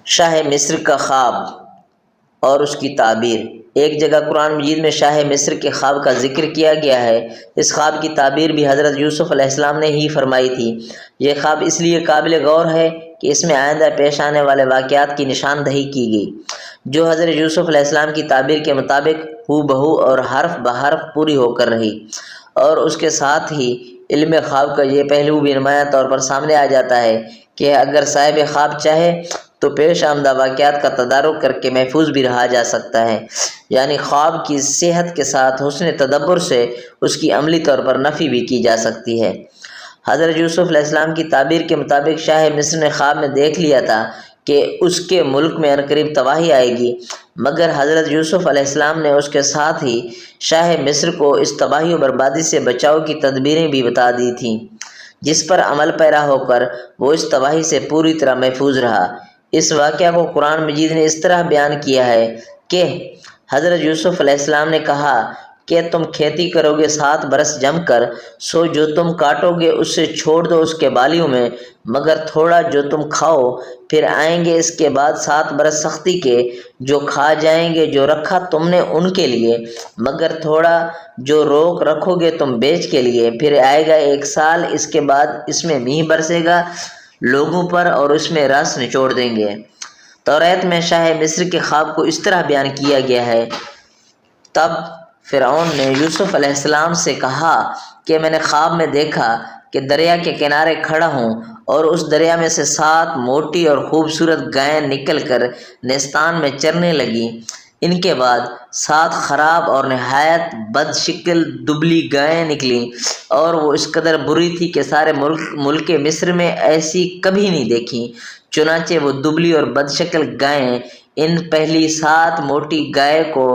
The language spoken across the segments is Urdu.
شاہ مصر کا خواب اور اس کی تعبیر۔ ایک جگہ قرآن مجید میں شاہ مصر کے خواب کا ذکر کیا گیا ہے۔ اس خواب کی تعبیر بھی حضرت یوسف علیہ السلام نے ہی فرمائی تھی۔ یہ خواب اس لیے قابل غور ہے کہ اس میں آئندہ پیش آنے والے واقعات کی نشاندہی کی گئی، جو حضرت یوسف علیہ السلام کی تعبیر کے مطابق ہو بہو اور حرف بحرف پوری ہو کر رہی، اور اس کے ساتھ ہی علم خواب کا یہ پہلو بھی نمایاں طور پر سامنے آ جاتا ہے کہ اگر صاحب خواب چاہے تو پیش آمدہ واقعات کا تدارک کر کے محفوظ بھی رہا جا سکتا ہے، یعنی خواب کی صحت کے ساتھ حسن تدبر سے اس کی عملی طور پر نفی بھی کی جا سکتی ہے۔ حضرت یوسف علیہ السلام کی تعبیر کے مطابق شاہ مصر نے خواب میں دیکھ لیا تھا کہ اس کے ملک میں عنقریب تباہی آئے گی، مگر حضرت یوسف علیہ السلام نے اس کے ساتھ ہی شاہ مصر کو اس تباہی و بربادی سے بچاؤ کی تدبیریں بھی بتا دی تھیں، جس پر عمل پیرا ہو کر وہ اس تباہی سے پوری طرح محفوظ رہا۔ اس واقعہ کو قرآن مجید نے اس طرح بیان کیا ہے کہ حضرت یوسف علیہ السلام نے کہا کہ تم کھیتی کرو گے 7 برس جم کر، سو جو تم کاٹو گے اس سے چھوڑ دو اس کے بالیوں میں، مگر تھوڑا جو تم کھاؤ، پھر آئیں گے اس کے بعد 7 برس سختی کے، جو کھا جائیں گے جو رکھا تم نے ان کے لیے، مگر تھوڑا جو روک رکھو گے تم بیچ کے لیے، پھر آئے گا 1 سال، اس کے بعد اس میں میہ برسے گا لوگوں پر اور اس میں رس نچوڑ دیں گے۔ توریت میں شاہ مصر کے خواب کو اس طرح بیان کیا گیا ہے۔ تب فرعون نے یوسف علیہ السلام سے کہا کہ میں نے خواب میں دیکھا کہ دریا کے کنارے کھڑا ہوں اور اس دریا میں سے 7 موٹی اور خوبصورت گائیں نکل کر نیستان میں چرنے لگیں۔ ان کے بعد 7 خراب اور نہایت بد شکل دبلی گائیں نکلیں، اور وہ اس قدر بری تھی کہ سارے ملک مصر میں ایسی کبھی نہیں دیکھیں۔ چنانچہ وہ دبلی اور بد شکل گائیں ان پہلی 7 موٹی گائے کو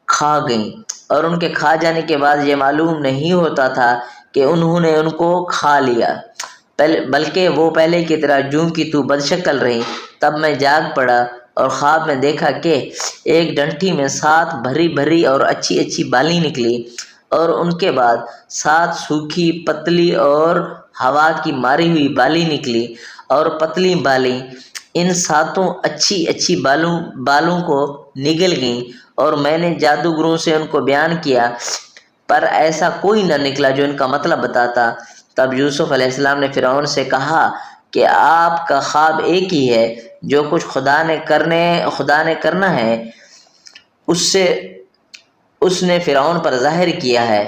کھا گئیں، اور ان کے کھا جانے کے بعد یہ معلوم نہیں ہوتا تھا کہ انہوں نے ان کو کھا لیا، بلکہ وہ پہلے کی طرح جوں کی توں بد شکل رہیں۔ تب میں جاگ پڑا اور خواب میں دیکھا کہ ایک ڈنٹھی میں 7 بھری بھری اور اچھی اچھی بالی نکلی، اور ان کے بعد 7 سوکھی پتلی اور ہوا کی ماری ہوئی بالی نکلی، اور پتلی بالی ان 7 اچھی اچھی بالوں کو نگل گئیں، اور میں نے جادوگروں سے ان کو بیان کیا، پر ایسا کوئی نہ نکلا جو ان کا مطلب بتاتا۔ تب یوسف علیہ السلام نے فرعون سے کہا کہ آپ کا خواب ایک ہی ہے، جو کچھ خدا نے کرنا ہے اس نے فرعون پر ظاہر کیا ہے۔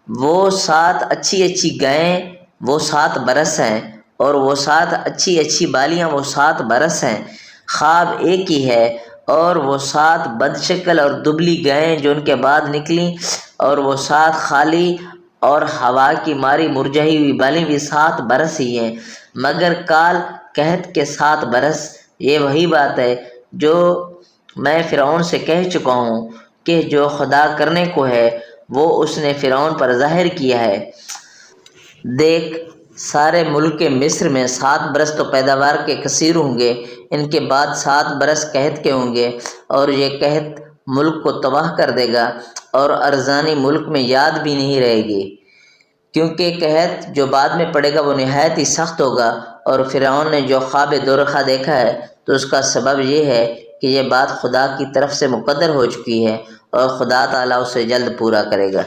وہ 7 اچھی اچھی گائیں وہ 7 برس ہیں، اور وہ 7 اچھی اچھی بالیاں وہ 7 برس ہیں۔ خواب ایک ہی ہے، اور وہ 7 بد شکل اور دبلی گائیں جو ان کے بعد نکلیں، اور وہ 7 خالی اور ہوا کی ماری مرجھائی ہوئی بالی بھی 7 برس ہی ہیں، مگر کال کہت کے 7 برس۔ یہ وہی بات ہے جو میں فرعون سے کہہ چکا ہوں کہ جو خدا کرنے کو ہے وہ اس نے فرعون پر ظاہر کیا ہے۔ دیکھ، سارے ملک مصر میں 7 برس تو پیداوار کے کثیر ہوں گے، ان کے بعد 7 برس قحط کے ہوں گے، اور یہ قحط ملک کو تباہ کر دے گا، اور ارزانی ملک میں یاد بھی نہیں رہے گی، کیونکہ قحط جو بعد میں پڑے گا وہ نہایت ہی سخت ہوگا۔ اور فرعون نے جو خواب دورخہ دیکھا ہے تو اس کا سبب یہ ہے کہ یہ بات خدا کی طرف سے مقدر ہو چکی ہے، اور خدا تعالیٰ اسے جلد پورا کرے گا۔